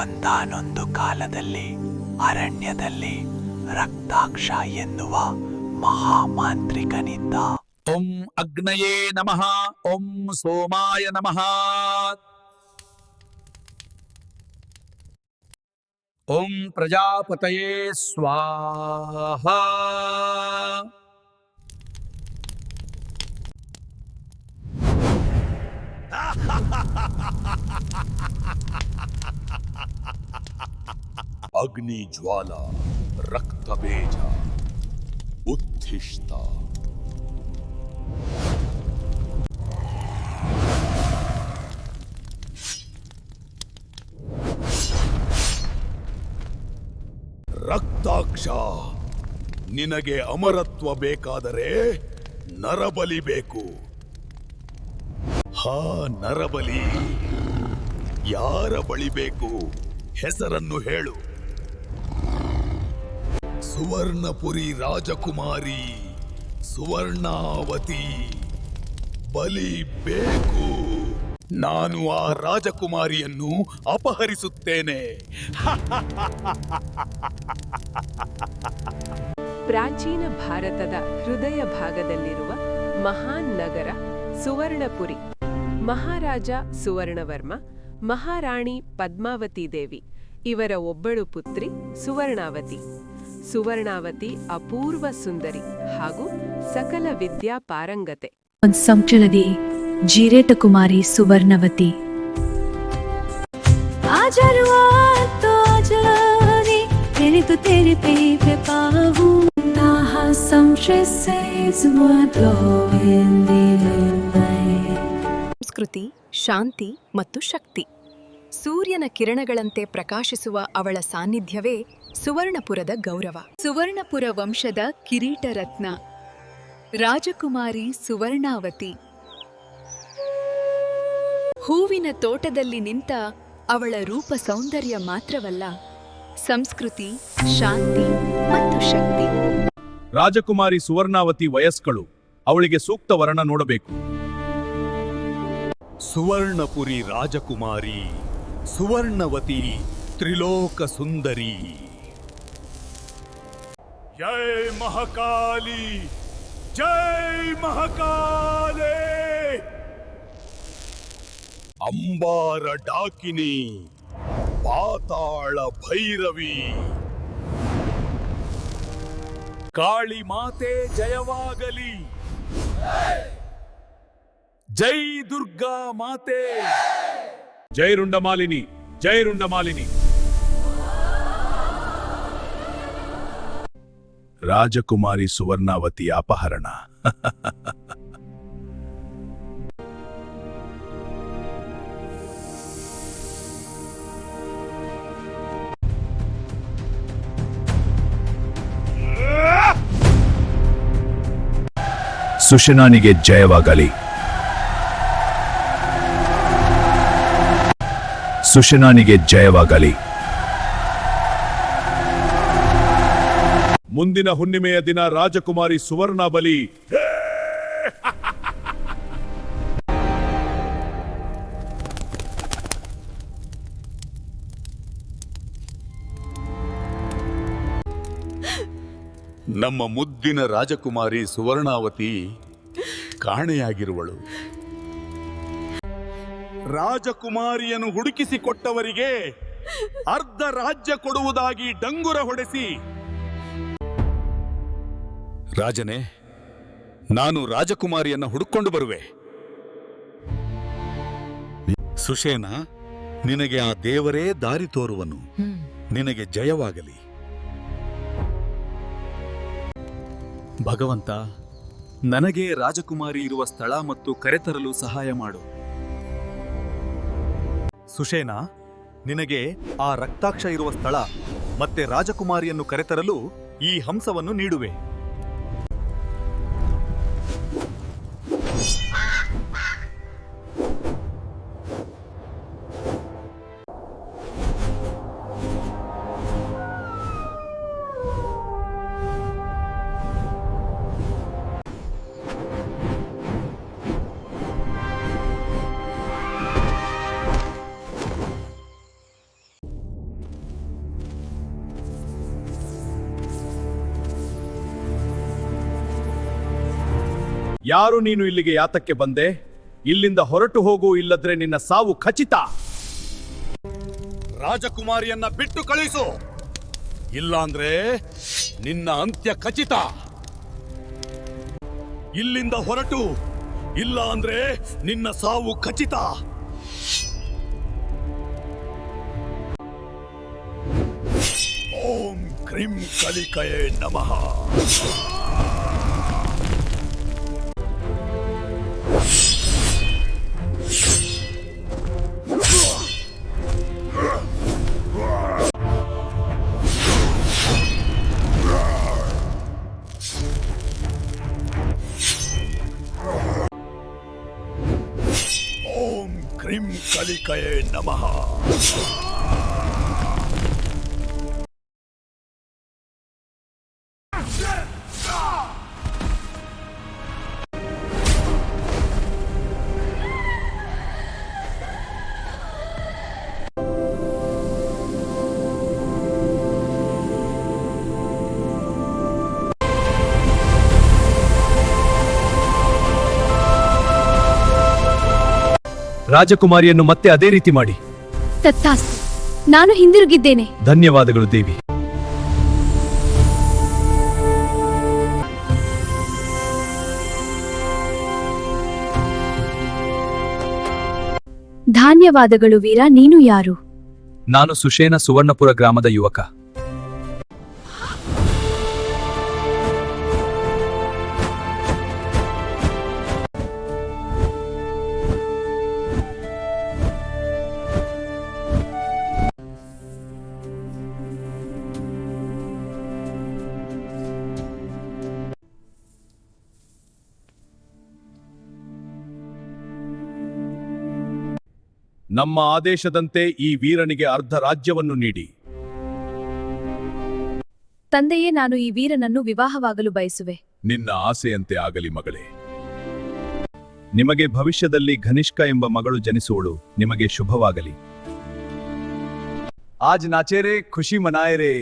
ಒಂದಾನೊಂದು ಕಾಲದಲ್ಲಿ ಅರಣ್ಯದಲ್ಲಿ ರಕ್ತಾಕ್ಷ ಎನ್ನುವ ಮಹಾಮಾಂತ್ರಿಕನಿದ್ದ. ಓಂ ಅಗ್ನಯೇ ನಮಃ. ಓಂ ಸೋಮಾಯ ನಮಃ. ಓಂ ಪ್ರಜಾಪತಯೇ ಸ್ವಾಹ. ಅಗ್ನಿ ಜ್ವಾಲ ರಕ್ತಬೇಜ ಉತ್ತಿಷ್ಠ. ರಕ್ತಾಕ್ಷ, ನಿನಗೆ ಅಮರತ್ವ ಬೇಕಾದರೆ ನರಬಲಿ ಬೇಕು. ಹಾ, ನರಬಲಿ ಯಾರ ಬಳಿ ಬೇಕು? ಹೆಸರನ್ನು ಹೇಳು. ಸುವರ್ಣಪುರಿ ರಾಜಕುಮಾರಿ ಸುವರ್ಣಾವತಿ ಬಲಿ ಬೇಕು. ನಾನು ಆ ರಾಜಕುಮಾರಿಯನ್ನು ಅಪಹರಿಸುತ್ತೇನೆ. ಪ್ರಾಚೀನ ಭಾರತದ ಹೃದಯ ಭಾಗದಲ್ಲಿರುವ ಮಹಾನ್ ನಗರ ಸುವರ್ಣಪುರಿ. ಮಹಾರಾಜ ಸುವರ್ಣವರ್ಮ, ಮಹಾರಾಣಿ ಪದ್ಮಾವತಿ ದೇವಿ ಇವರ ಒಬ್ಬಳು ಪುತ್ರಿ ಸುವರ್ಣಾವತಿ. ಸುವರ್ಣಾವತಿ ಅಪೂರ್ವ ಸುಂದರಿ ಹಾಗೂ ಸಕಲ ವಿದ್ಯಾ ಪಾರಂಗತೆ. ಸಂಚಲದಿ ಜೀರೇಟ ಕುಮಾರಿ ಸುವರ್ಣವತಿ. ಸಂಸ್ಕೃತಿ, ಶಾಂತಿ ಮತ್ತು ಶಕ್ತಿ. ಸೂರ್ಯನ ಕಿರಣಗಳಂತೆ ಪ್ರಕಾಶಿಸುವ ಅವಳ ಸಾನ್ನಿಧ್ಯವೇ ಸುವರ್ಣಪುರದ ಗೌರವ. ಸುವರ್ಣಪುರ ವಂಶದ ಕಿರೀಟ ರತ್ನ ರಾಜಕುಮಾರಿ ಸುವರ್ಣಾವತಿ. ಹೂವಿನ ತೋಟದಲ್ಲಿ ನಿಂತ ಅವಳ ರೂಪ ಸೌಂದರ್ಯ ಮಾತ್ರವಲ್ಲ, ಸಂಸ್ಕೃತಿ, ಶಾಂತಿ ಮತ್ತು ಶಕ್ತಿ. ರಾಜಕುಮಾರಿ ಸುವರ್ಣಾವತಿ ವಯಸ್ಕಳು. ಅವಳಿಗೆ ಸೂಕ್ತ ವರಣ ನೋಡಬೇಕು. ಸುವರ್ಣಪುರಿ ರಾಜಕುಮಾರಿ ಸುವರ್ಣವತಿ ತ್ರಿಲೋಕ ಸುಂದರಿ. ಜೈ ಮಹಾಕಾಲಿ, ಜೈ ಮಹಾಕಾಲಿ. ಅಂಬಾರ ಡಾಕಿನಿ, ಪಾತಾಳ ಭೈರವಿ. ಕಾಳಿ ಮಾತೆ ಜಯವಾಗಲಿ. ಜೈ ದುರ್ಗಾ ಮಾತೆ. ಜೈ ರುಂಡಮಾಲಿನಿ, ಜೈ ರುಂಡಮಾಲಿನಿ. ರಾಜಕುಮಾರಿ ಸುವರ್ಣಾವತಿಯ ಅಪಹರಣ. ಸುಶನಾನಿಗೆ ಜಯವಾಗಲಿ. ಸುಶನಾನಿಗೆ ಜಯವಾಗಲಿ. ಮುಂದಿನ ಹುಣ್ಣಿಮೆಯ ದಿನ ರಾಜಕುಮಾರಿ ಸುವರ್ಣ ಬಲಿ. ನಮ್ಮ ಮುದ್ದಿನ ರಾಜಕುಮಾರಿ ಸುವರ್ಣಾವತಿ ಕಾಣೆಯಾಗಿರುವಳು. ರಾಜಕುಮಾರಿಯನ್ನು ಹುಡುಕಿಸಿಕೊಟ್ಟವರಿಗೆ ಅರ್ಧ ರಾಜ್ಯ ಕೊಡುವುದಾಗಿ ಡಂಗುರ ಹೊಡೆಸಿ, ರಾಜನೇ, ನಾನು ರಾಜಕುಮಾರಿಯನ್ನು ಹುಡುಕೊಂಡು ಬರುವೆ. ಸುಷೇನ, ನಿನಗೆ ಆ ದೇವರೇ ದಾರಿ ತೋರುವನು. ನಿನಗೆ ಜಯವಾಗಲಿ. ಭಗವಂತ, ನನಗೆ ರಾಜಕುಮಾರಿ ಇರುವ ಸ್ಥಳ ಮತ್ತು ಕರೆತರಲು ಸಹಾಯ ಮಾಡು. ಸುಷೇನ, ನಿನಗೆ ಆ ರಕ್ತಾಕ್ಷ ಇರುವ ಸ್ಥಳ ಮತ್ತೆ ರಾಜಕುಮಾರಿಯನ್ನು ಕರೆತರಲು ಈ ಹಂಸವನ್ನು ನೀಡುವೆ. ಯಾರು ನೀನು ಇಲ್ಲಿಗೆ ಯಾತಕ್ಕೆ ಬಂದೆ? ಇಲ್ಲಿಂದ ಹೊರಟು ಹೋಗು, ಇಲ್ಲದ್ರೆ ನಿನ್ನ ಸಾವು ಖಚಿತ. ರಾಜಕುಮಾರಿಯನ್ನ ಬಿಟ್ಟು ಕಳಿಸು, ಇಲ್ಲಾಂದ್ರೆ ನಿನ್ನ ಅಂತ್ಯ ಖಚಿತ. ಇಲ್ಲಿಂದ ಹೊರಟು, ಇಲ್ಲ ಅಂದ್ರೆ ನಿನ್ನ ಸಾವು ಖಚಿತ. ಓಂ ಕ್ರೀಂ ಕಲಿಕಯೇ ನಮಃ. ಓಂ ಕ್ರೀಂ ಕಲಿಕಯೇ ನಮಃ. ರಾಜಕುಮಾರಿಯನ್ನು ಮತ್ತೆ ಅದೇ ರೀತಿ ಮಾಡಿ. ತಥಾಸ್ತು, ನಾನು ಹಿಂದಿರುಗಿದ್ದೇನೆ. ಧನ್ಯವಾದಗಳು ದೇವಿ. ಧನ್ಯವಾದಗಳು ವೀರ. ನೀನು ಯಾರು? ನಾನು ಸುಷೇನ, ಸುವರ್ಣಪುರ ಗ್ರಾಮದ ಯುವಕ. ನಮ್ಮ ಆದೇಶದಂತೆ ಈ ವೀರನಿಗೆ ಅರ್ಧ ರಾಜ್ಯವನ್ನು ನೀಡಿ. ತಂದೆಯೇ, ನಾನು ಈ ವೀರನನ್ನು ವಿವಾಹವಾಗಲು ಬಯಸುವೆ. ನಿನ್ನ ಆಸೆಯಂತೆ ಆಗಲಿ ಮಗಳೇ. ನಿಮಗೆ ಭವಿಷ್ಯದಲ್ಲಿ ಘನಿಷ್ಕ ಎಂಬ ಮಗಳು ಜನಿಸುವಳು. ನಿಮಗೆ ಶುಭವಾಗಲಿ. ಆಜ್ ನಾಚೆ ರೇ, ಖುಷಿ ಮನಾಯೆ ರೇ.